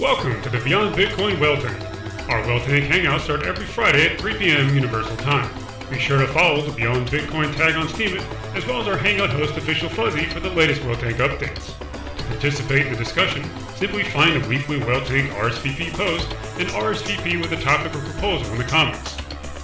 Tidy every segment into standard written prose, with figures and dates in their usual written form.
Welcome to the Beyond Bitcoin Whaletank. Our Whaletank Hangout starts every Friday at 3 p.m. Universal Time. Be sure to follow the Beyond Bitcoin tag on Steem, as well as our Hangout host Official Fuzzy for the latest Whaletank updates. To participate in the discussion, simply find a weekly Whaletank RSVP post and RSVP with a topic or proposal in the comments.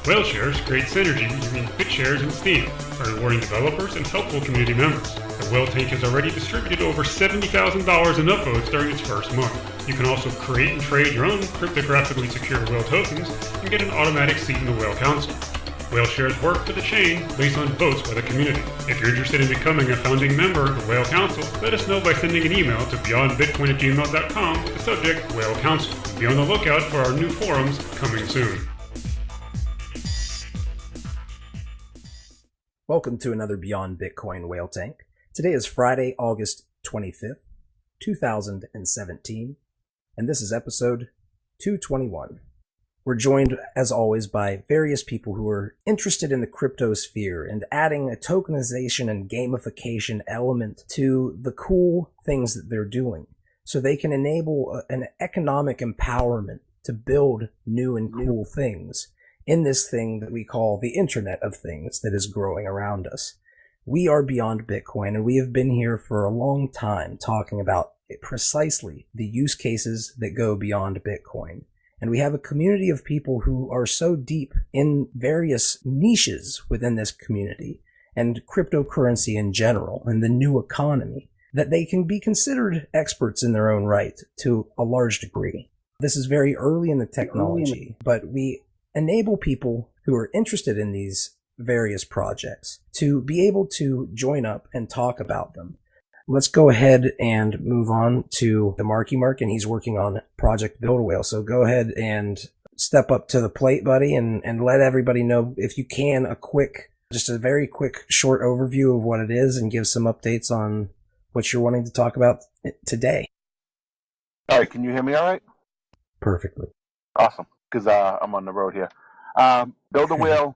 WhaleShares creates synergy between BitShares and Steem by rewarding developers and helpful community members. The Whaletank has already distributed over $70,000 in upvotes during its first month. You can also create and trade your own cryptographically secure whale tokens and get an automatic seat in the Whale Council. WhaleShares work for the chain based on votes by the community. If you're interested in becoming a founding member of the Whale Council, let us know by sending an email to beyondbitcoin@gmail.com with the subject Whale Council. Be on the lookout for our new forums coming soon. Welcome to another Beyond Bitcoin Whaletank. Today is Friday, August 25th, 2017, and this is episode 221. We're joined, as always, by various people who are interested in the crypto sphere and adding a tokenization and gamification element to the cool things that they're doing, so they can enable an economic empowerment to build new and cool things in this thing that we call the Internet of Things that is growing around us. We are Beyond Bitcoin, and we have been here for a long time talking about precisely the use cases that go beyond Bitcoin. And we have a community of people who are so deep in various niches within this community and cryptocurrency in general and the new economy that they can be considered experts in their own right to a large degree. This is very early in the technology, but we enable people who are interested in these various projects to be able to join up and talk about them. Let's go ahead and move on to the Marky Mark, and he's working on Project BuildAWhale. So go ahead and step up to the plate, buddy, and let everybody know, if you can, just a very quick short overview of what it is and give some updates on what you're wanting to talk about today. All right, can you hear me all right? Perfectly. Awesome, because I'm on the road here. BuildAWhale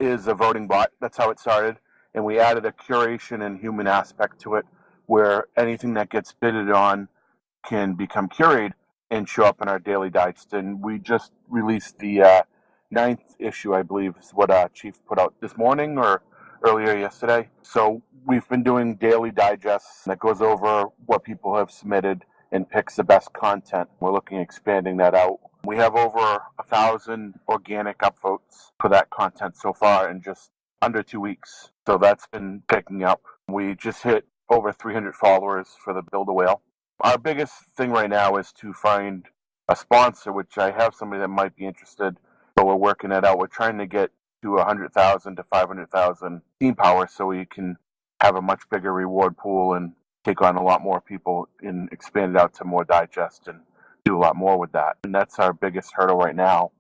is a voting bot. That's how it started. And we added a curation and human aspect to it, where anything that gets bidded on can become curated and show up in our daily digest. And we just released the 9th issue, I believe, is what Chief put out this morning or earlier yesterday. So we've been doing daily digests that goes over what people have submitted and picks the best content. We're looking at expanding that out. We have over 1,000 organic upvotes for that content so far in just under 2 weeks. So that's been picking up. We just hit over 300 followers for the BuildAWhale. Our biggest thing right now is to find a sponsor, which I have somebody that might be interested, but we're working that out. We're trying to get to 100,000 to 500,000 Steem power so we can have a much bigger reward pool and take on a lot more people and expand it out to more digest and do a lot more with that. And that's our biggest hurdle right now,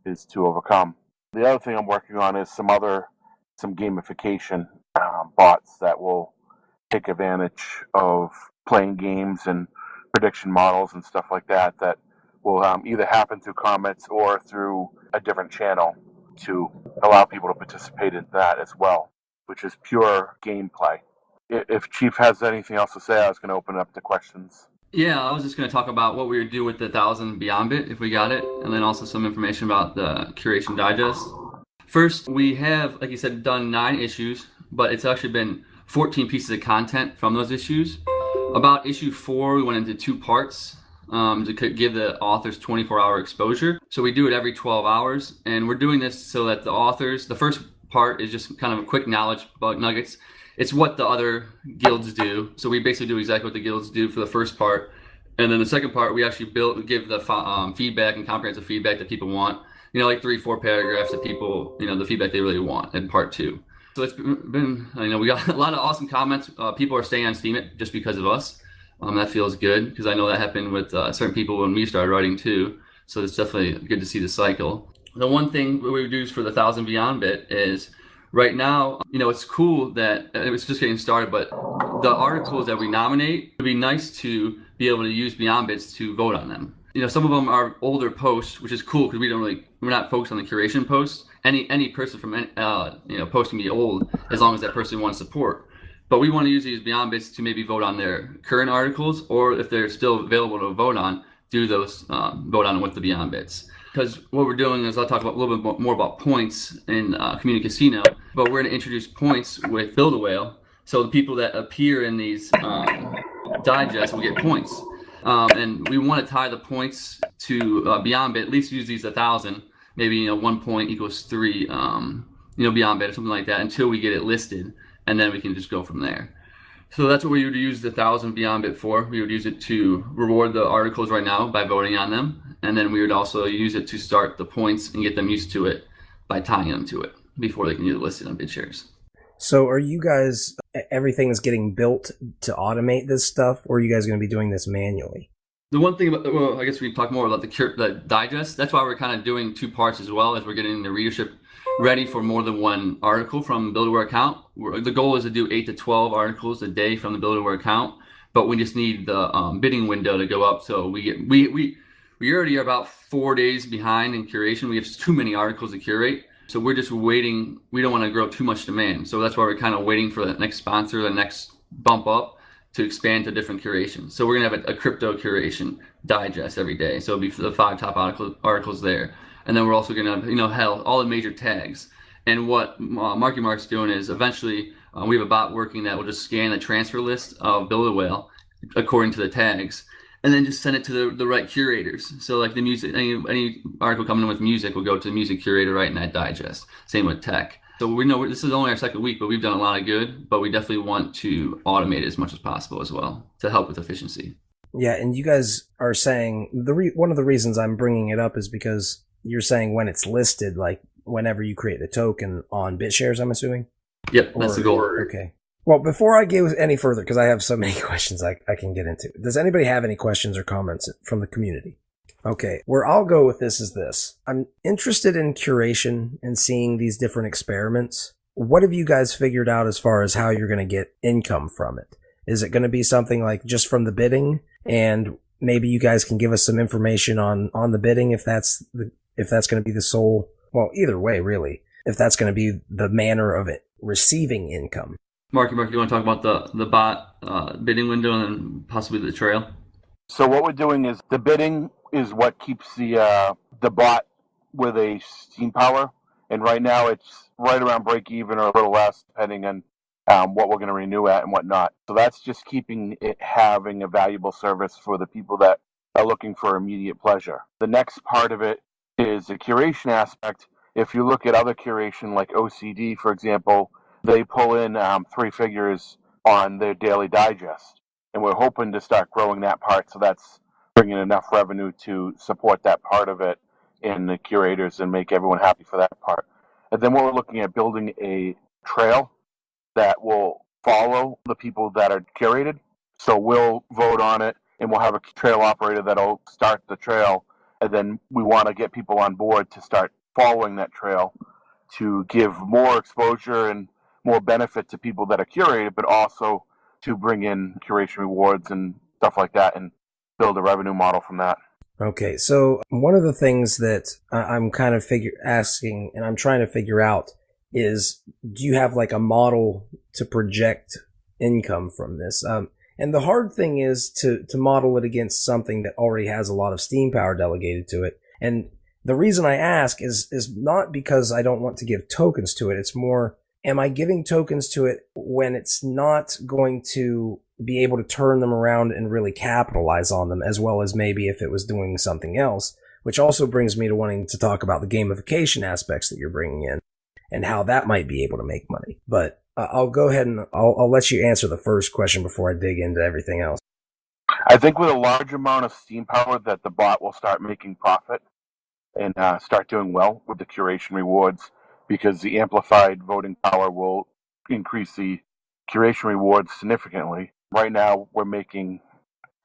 is to overcome. The other thing I'm working on is some gamification bots that will take advantage of playing games and prediction models and stuff like that will either happen through comments or through a different channel to allow people to participate in that as well, which is pure gameplay. If Chief has anything else to say, I was going to open it up to questions. Yeah, I was just going to talk about what we would do with the 1,000 BeyondBit if we got it, and then also some information about the Curation Digest. First, we have, like you said, done 9 issues, but it's actually been 14 pieces of content from those issues. About issue 4, we went into 2 parts to give the authors 24-hour exposure. So we do it every 12 hours, and we're doing this so that the authors, the first part is just kind of a quick knowledge bug nuggets. It's what the other guilds do. So we basically do exactly what the guilds do for the first part. And then the second part, we actually give the feedback and comprehensive feedback that people want. Like 3-4 paragraphs that people, the feedback they really want in part 2. So it's been, we got a lot of awesome comments. People are staying on Steem just because of us. That feels good, because I know that happened with certain people when we started writing too. So it's definitely good to see the cycle. The one thing we do for the 1,000 BeyondBit is, right now, it's cool that it's just getting started, but the articles that we nominate, it'd be nice to be able to use BeyondBits to vote on them. Some of them are older posts, which is cool because we're not focused on the curation posts. Any person from post can be old as long as that person wants support. But we want to use these BeyondBits to maybe vote on their current articles, or if they're still available to vote on, do those vote on with the Beyond Bits. Because what we're doing is I'll talk about a little bit more about points in Community Casino, but we're going to introduce points with BuildAWhale. So the people that appear in these digests will get points. And we want to tie the points to BeyondBit, at least use these 1,000, maybe 1 point equals 3, BeyondBit or something like that until we get it listed, and then we can just go from there. So that's what we would use the 1,000 BeyondBit for. We would use it to reward the articles right now by voting on them, and then we would also use it to start the points and get them used to it by tying them to it before they can get it listed on BitShares. So are you guys, everything is getting built to automate this stuff, or are you guys going to be doing this manually? The one thing about, well, I guess we can talk more about the digest. That's why we're kind of doing 2 parts as well, as we're getting the readership ready for more than one article from BuildAWhale account. The goal is to do 8 to 12 articles a day from the BuildAWhale account, but we just need the bidding window to go up. So we already are about 4 days behind in curation. We have too many articles to curate. So we're just waiting. We don't want to grow too much demand. So that's why we're kind of waiting for the next sponsor, the next bump up to expand to different curations. So we're going to have a crypto curation digest every day. So it'll be the 5 top articles there. And then we're also going to have, all the major tags. And what Marky Mark's doing is eventually we have a bot working that will just scan the transfer list of BuildAWhale according to the tags, and then just send it to the right curators. So like the music, any article coming in with music will go to the music curator right in that digest. Same with tech. So we know this is only our 2nd week, but we've done a lot of good, but we definitely want to automate it as much as possible as well to help with efficiency. Yeah, and you guys are saying, one of the reasons I'm bringing it up is because you're saying when it's listed, like whenever you create the token on BitShares, I'm assuming? Yep, that's the goal. Okay. Well, before I go any further, because I have so many questions I can get into, does anybody have any questions or comments from the community? Okay, where I'll go with this is this. I'm interested in curation and seeing these different experiments. What have you guys figured out as far as how you're going to get income from it? Is it going to be something like just from the bidding? And maybe you guys can give us some information on the bidding if that's going to be the sole, well, either way, really, if that's going to be the manner of it receiving income. Mark, you want to talk about the bot bidding window and then possibly the trail? So what we're doing is the bidding is what keeps the bot with a Steem power, and right now it's right around break even or a little less, depending on what we're going to renew at and whatnot. So that's just keeping it having a valuable service for the people that are looking for immediate pleasure. The next part of it is the curation aspect. If you look at other curation like OCD, for example, they pull in 3 figures on their daily digest. And we're hoping to start growing that part, so that's bringing enough revenue to support that part of it in the curators and make everyone happy for that part. And then we're looking at building a trail that will follow the people that are curated. So we'll vote on it, and we'll have a trail operator that'll start the trail. And then we want to get people on board to start following that trail to give more exposure and more benefit to people that are curated, but also to bring in curation rewards and stuff like that and build a revenue model from that. Okay, so one of the things that I'm kind of asking and I'm trying to figure out is, do you have like a model to project income from this? And the hard thing is to model it against something that already has a lot of Steem power delegated to it. And the reason I ask is not because I don't want to give tokens to it. It's more, am I giving tokens to it when it's not going to be able to turn them around and really capitalize on them, as well as maybe if it was doing something else, which also brings me to wanting to talk about the gamification aspects that you're bringing in and how that might be able to make money. But I'll go ahead and I'll let you answer the first question before I dig into everything else. I think with a large amount of Steem power that the bot will start making profit and start doing well with the curation rewards, because the amplified voting power will increase the curation rewards significantly. Right now, we're making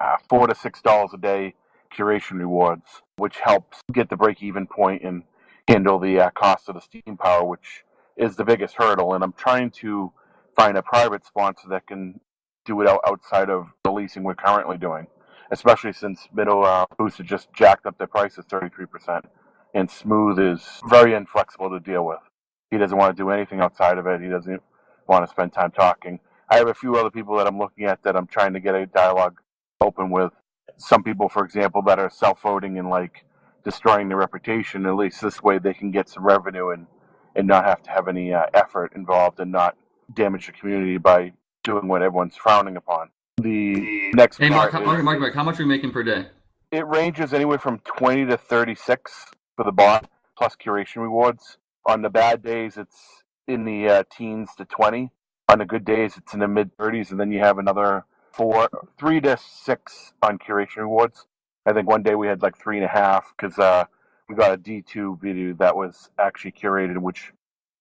$4 to $6 a day curation rewards, which helps get the break-even point and handle the cost of the Steem power, which is the biggest hurdle. And I'm trying to find a private sponsor that can do it outside of the leasing we're currently doing, especially since Middle Booster just jacked up their prices 33%. And Smooth is very inflexible to deal with. He doesn't want to do anything outside of it. He doesn't want to spend time talking. I have a few other people that I'm looking at that I'm trying to get a dialogue open with. some people, for example, that are self-voting and like destroying their reputation. At least this way they can get some revenue and not have to have any effort involved and not damage the community by doing what everyone's frowning upon. The next Hey, Mark, part Mark, how much are you making per day? it ranges anywhere from 20 to 36 for the bot plus curation rewards. On the bad days, it's in the teens to 20. On the good days, it's in the mid 30s, and then you have another 3 to 6 on curation rewards. I think one day we had like 3.5 because we got a D2 video that was actually curated, which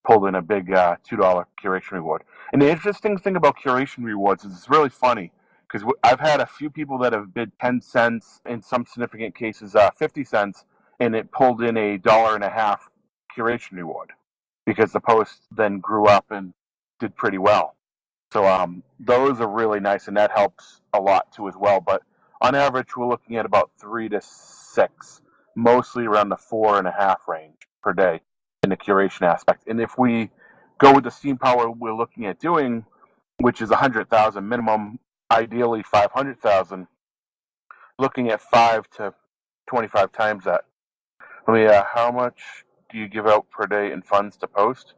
pulled in a big $2 curation reward. And the interesting thing about curation rewards is it's really funny because I've had a few people that have bid 10 cents, in some significant cases 50 cents, and it pulled in $1.50 curation reward because the post then grew up and did pretty well. So those are really nice, and that helps a lot too as well. But on average, we're looking at about 3 to 6, mostly around the 4.5 range per day in the curation aspect. And if we go with the steam power we're looking at doing, which is 100,000 minimum, ideally 500,000, looking at 5 to 25 times that. How much do you give out per day in funds to post?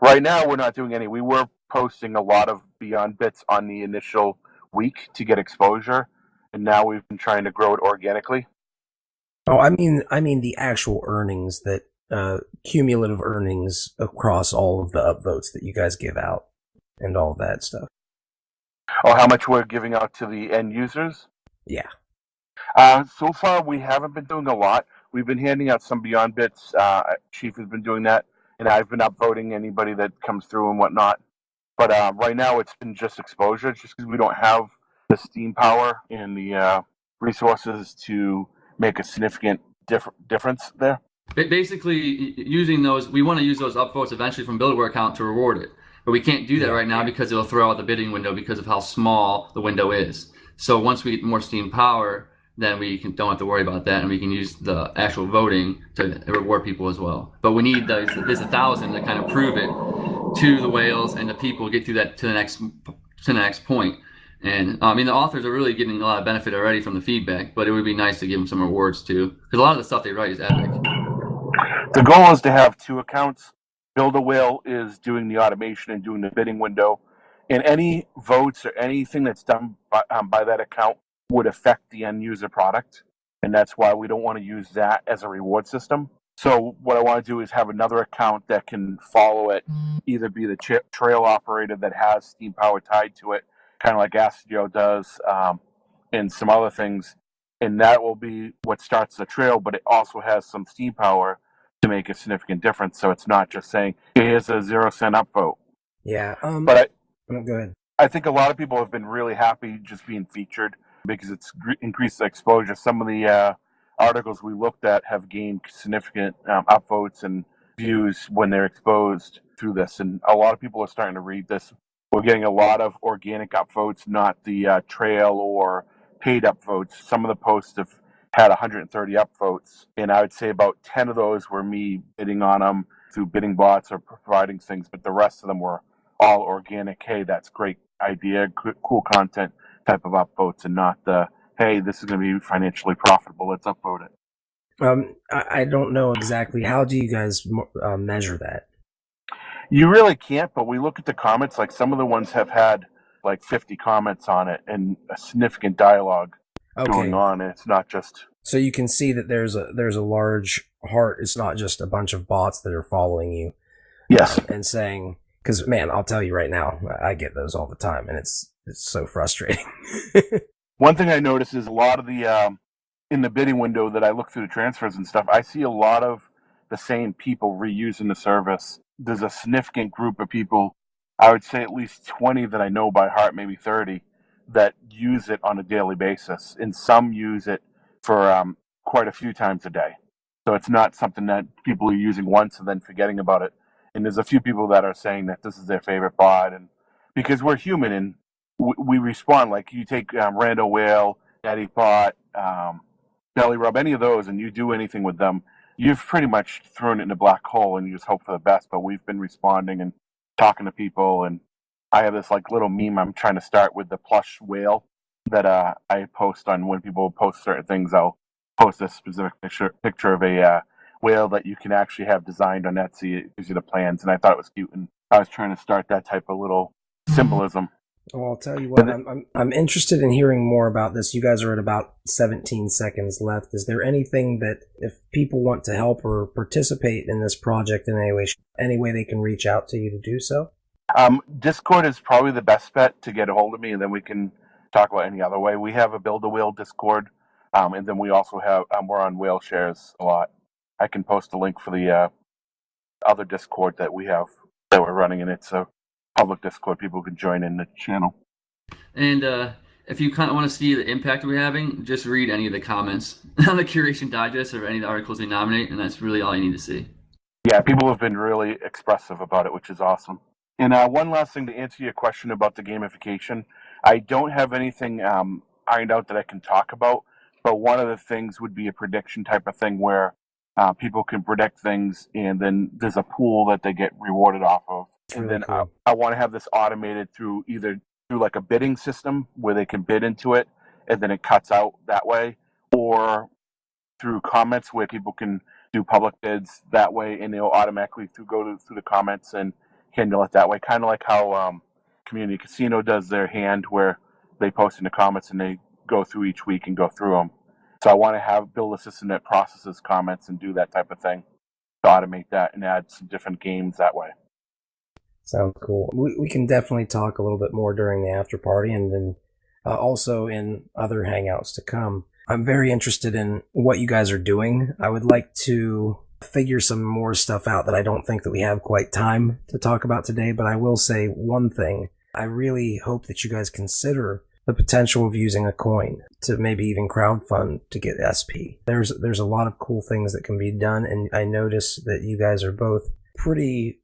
Right now, we're not doing any. We were posting a lot of Beyond Bits on the initial week to get exposure, and now we've been trying to grow it organically. Oh, I mean the actual earnings, that cumulative earnings across all of the upvotes that you guys give out and all that stuff. Oh, how much we're giving out to the end users? Yeah. So far, we haven't been doing a lot. We've been handing out some Beyond Bits. Chief has been doing that, and I've been upvoting anybody that comes through and whatnot. But right now, it's been just exposure, just because we don't have the steam power and the resources to make a significant difference there. Basically, using those, we want to use those upvotes eventually from BuildAWhale account to reward it. But we can't do that right now because it'll throw out the bidding window because of how small the window is. So once we get more steam power, then we don't have to worry about that, and we can use the actual voting to reward people as well. But we need this 1,000 to kind of prove it to the whales and the people, get through that to the next point. And I mean, the authors are really getting a lot of benefit already from the feedback, but it would be nice to give them some rewards too, because a lot of the stuff they write is epic. The goal is to have 2 accounts. BuildAWhale is doing the automation and doing the bidding window, and any votes or anything that's done by that account would affect the end user product, and that's why we don't want to use that as a reward system. So what I want to do is have another account that can follow it, either be the trail operator that has steam power tied to it, kind of like Astro does, and some other things, and that will be what starts the trail, but it also has some steam power to make a significant difference. So it's not just saying, here's a 0 cent upvote. Yeah. But go ahead. I think a lot of people have been really happy just being featured because it's increased exposure. Some of the articles we looked at have gained significant upvotes and views when they're exposed through this, and a lot of people are starting to read this. We're getting a lot of organic upvotes, not the trail or paid upvotes. Some of the posts have had 130 upvotes, and I would say about 10 of those were me bidding on them through bidding bots or providing things, but the rest of them were all organic. Hey, that's great idea, cool content type of upvotes, and not the, hey, this is going to be financially profitable, let's upvote it. I don't know exactly. How do you guys measure that? You really can't, but we look at the comments. Like some of the ones have had like 50 comments on it and a significant dialogue going on. And it's not just. So you can see that there's a large heart. It's not just a bunch of bots that are following you. Yes. And saying, because man, I'll tell you right now, I get those all the time, and it's so frustrating. One thing I notice is a lot of the in the bidding window that I look through the transfers and stuff, I see a lot of the same people reusing the service. There's a significant group of people, I would say at least 20 that I know by heart, maybe 30, that use it on a daily basis. And some use it for quite a few times a day. So it's not something that people are using once and then forgetting about it. And there's a few people that are saying that this is their favorite bot. And because we're human and we respond, like you take Rando Whale, Daddy Pot, Belly Rub, any of those, and you do anything with them, you've pretty much thrown it in a black hole and you just hope for the best. But we've been responding and talking to people, and I have this like little meme I'm trying to start with the plush whale that I post on. When people post certain things, I'll post a specific picture of a whale that you can actually have designed on Etsy. It gives you the plans, and I thought it was cute, and I was trying to start that type of little symbolism. Well, I'll tell you what, I'm interested in hearing more about this. You guys are at about 17 seconds left. Is there anything that, if people want to help or participate in this project in any way they can reach out to you to do so? Discord is probably the best bet to get a hold of me, and then we can talk about any other way. We have a BuildAWhale Discord, and then we also have, we're on WhaleShares a lot. I can post a link for the other Discord that we have that we're running, and it's a public Discord. People can join in the channel. And if you kind of want to see the impact we're having, just read any of the comments on the Curation Digest or any of the articles we nominate, and that's really all you need to see. Yeah, people have been really expressive about it, which is awesome. And one last thing to answer your question about the gamification. I don't have anything ironed out that I can talk about, but one of the things would be a prediction type of thing where people can predict things, and then there's a pool that they get rewarded off of. And then cool. I want to have this automated through like a bidding system where they can bid into it, and then it cuts out that way, or through comments where people can do public bids that way, and they'll automatically go through the comments and handle it that way. Kind of like how Community Casino does their hand, where they post in the comments and they go through each week and go through them. So I want to build a system that processes comments and do that type of thing to automate that and add some different games that way. Sounds cool. We can definitely talk a little bit more during the after party, and then also in other hangouts to come. I'm very interested in what you guys are doing. I would like to figure some more stuff out that I don't think that we have quite time to talk about today, but I will say one thing. I really hope that you guys consider the potential of using a coin to maybe even crowdfund to get SP. There's a lot of cool things that can be done, and I notice that you guys are both pretty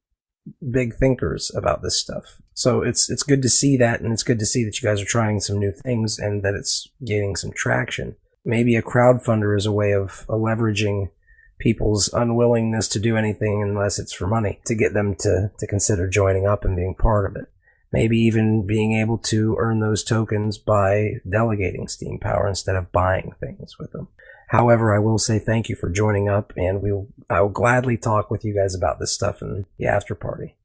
big thinkers about this stuff. So it's good to see that, and it's good to see that you guys are trying some new things and that it's gaining some traction. Maybe a crowdfunder is a way of leveraging people's unwillingness to do anything unless it's for money, to get them to consider joining up and being part of it. Maybe even being able to earn those tokens by delegating Steem power instead of buying things with them. However, I will say thank you for joining up, and I will gladly talk with you guys about this stuff in the after party.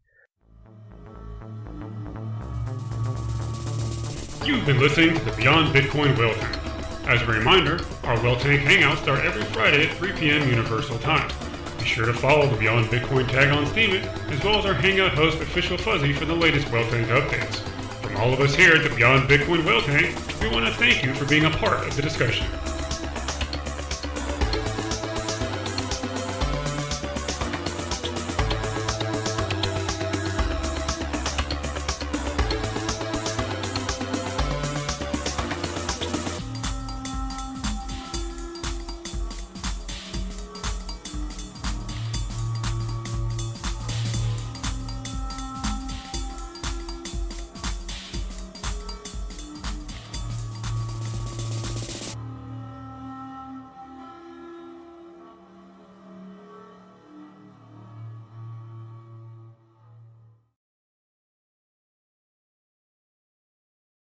You've been listening to the Beyond Bitcoin Whaletank. As a reminder, our Whaletank Hangouts start every Friday at 3 p.m. Universal Time. Be sure to follow the Beyond Bitcoin tag on Steem, as well as our Hangout host, Official Fuzzy, for the latest Whaletank updates. From all of us here at the Beyond Bitcoin Whaletank, we want to thank you for being a part of the discussion.